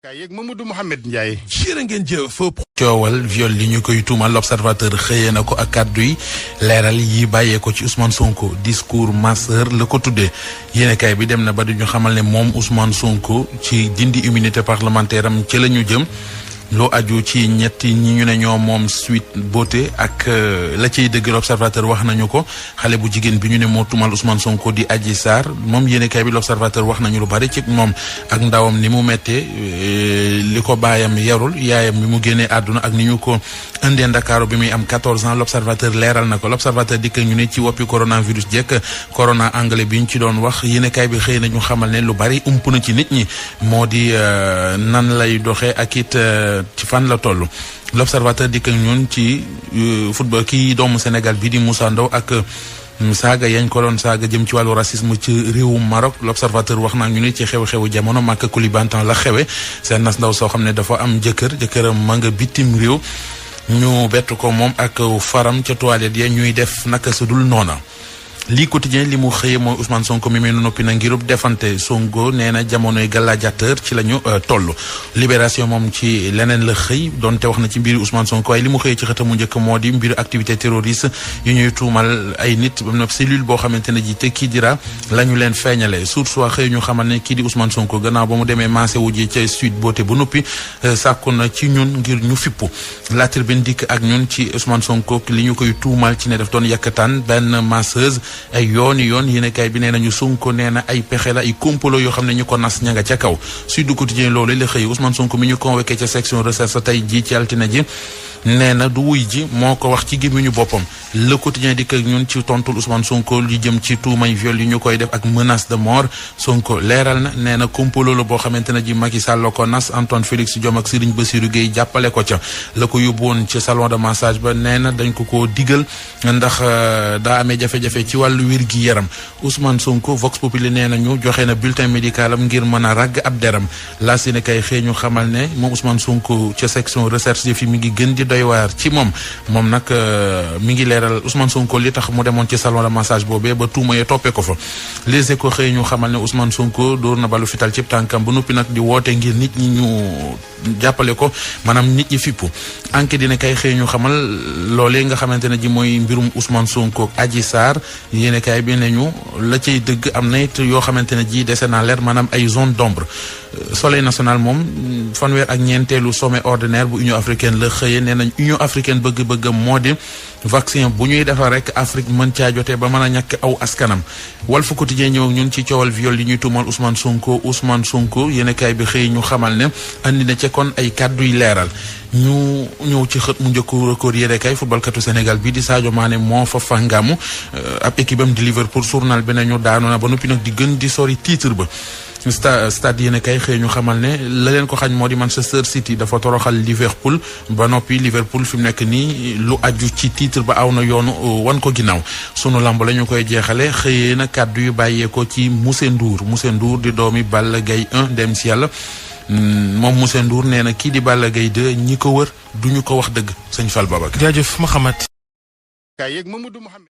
kay yeeg Mamadou Mouhamed Ndiaye. jërë ngeen jëf. coowal viol li ñu koy tuumal l'observateur xëyee na ko ak kàddu yi leeral yi bàyyee ko ci Ousmane Sonko discours masseur la ko tuddee yéenekaay bi dem na ba di ñu xamal ne moom Ousmane Sonko ci dindi immunité parlementaire am ci la ñu jëm. loo aju ci ñetti ñi ñu ne ñoo moom Sweet Beauté ak la ciy dëgg l'observateur wax nañu ko xale bu jigéen bi ñu ne moo tumal Ousmane Sonko di Adji Sarr moom yéenekaay bi l'observateur wax nañu lu bari ci moom ak ndawam ni mu méttee li ko baayam yarul yaayam bi mu génnee àdduna ak ni ñu ko indee Ndakaaru bi muy am 14 ans l'observateur leeral na ko l'observateur dikk ñu ne ci woppi coronavirus jekk corona anglais bi ñu ci doon wax yéenekaay bi xëy na ñu xamal ne lu bari ump na ci nit ñi moo di nan lay doxee ak it ci fan la toll l'observateur dikk ak ñun ci football kii doomu Sénégal bi di Moussa Ndaw ak saaga yañ ko doon saaga jëm ci wàllu racisme ci réewum Maroc l'observateur wax naa ñu ne ci xew-xewu jamono Maka Koulibantang la xewe seen nas ndaw soo xam ne dafa am jëkkëram ma nga bitim réew ñu bett ko moom ak faram ca toilette ya ñuy def naka su dul noona lii quotidien li mu xëyee mooy Ousmane Sonko mi mel noppi na ngirub defante Sonko nee na jamonoy gàllaajateur ci la ñu toll libération moom ci leneen la xëy donte wax na ci mbiri Ousmane Sonko waaye li mu xëyee ci xëtamu njëkk moo di mbiru activité terroriste yu ñuy tuumal ay nit ba cellule boo xamante ne ji te kii dira la ñu leen feeñale source waa xëy ñu xamal ne kii di Ousmane Sonko gannaaw ba mu demee mancé wu ji ca Sweet Beauté bu noppi sàkku na ci ñun ngir ñu fippu La Tribune dikk ak ñun ci Ousmane Sonko li ñu koy tuumal ci ne daf doon yàkkataan benn masseuse ay yoon yéenekaay bi nee nañu Sonko nee na ay pexe la ay complot yoo xam ne ñu ko nas ña nga ca kaw Sud Quotidien loolu la xëy Ousmane Sonko mi ñu convoqué ca section recherche sa tey ji ci altine ji nee na du wuy ji moo ko wax ci gémmiñu boppam Le Quotidien dikk ak ñun ci tontul Ousmane Sonko li jëm ci tuumay viol yi ñu koy def ak menace de mort Sonko leeral na nee na complot la boo xamante ne ji Macky Sall la ko nas Antoine Félix Diome ak Serigne Bassirou Gueye jàppale ko ca la ko yóbbuwoon ci salon de massage ba nee na dañ ko digal ndax daa amee jafe-jafe ci wàllu wér gi yaram Ousmane Sonko Vox Populi nee nañu joxe na bulletin médical am ngir mën a ragg ab deram la si ne kay xëy ñu xamal ne moom Ousmane Sonko ca section recherche fi mi ngi gën di doy waar ci moom nag mi ngi leeral Ousmane Sonko li tax mu demoon ci salon de massage boobee ba tuuma ya toppee ko fa Les Échos xëy ñu xamal ne Ousmane Sonko dóor na balu fital ci tànkam ba noppi nag di woote ngir nit ñi ñu jàppale ko maanaam nit ñi fippu enquête dina kay xëy ñu xamal loolee nga xamante ne ji mooy mbirum Ousmane Sonko Adji Sarr yéene kay bi ne ñu la cay dëgg am na it yoo xamante ne ji dese naa leer maanaam ay zone d'ombre Soleil national moom fanweer ak ñeenteelu sommet ordinaire bu Union africaine la xëyee nee nañ Union africaine bëgg-bëgg moo di vaccin bu ñuy defar rek Afrique mën caa jotee ba mën a ñàkk aw askanam Walf Quotidien ñëw ak ñun ci coowal viol li ñuy tuumal Ousmane Sonko yéenekaay bi xëy ñu xamal ne andi na ca kon ay kàdduy leeral ñu ñëw ci xët mu njëkku record yéenekaay footballkatu Sénégal bii di Sadio Mané moo fa fangamu ab équipe am di Liverpool journal bi nañu daanu na ba noppi nag di gën di sori titre ba stade yéen kay xëy ñu xamal ne la leen ko xañ moo di Manchester City dafa toroxal Liverpool ba noppi Liverpool fi mu nekk nii lu aju ci titre ba aw na yoonu wan ko ginnaaw sunu lamb la ñu koy jeexale xëyee na kàddu yu bàyyeekoo ci Moussé Ndour di doomi Balla Gaye 1 dem si yàlla moom Moussé Ndour nee na kii di Balla Gaye 2 ñi ko wër duñu ko wax dëgg sëñ Fall Babacar. jaajëf Mouhamed. kay yeeg Mamadou Mouhamed.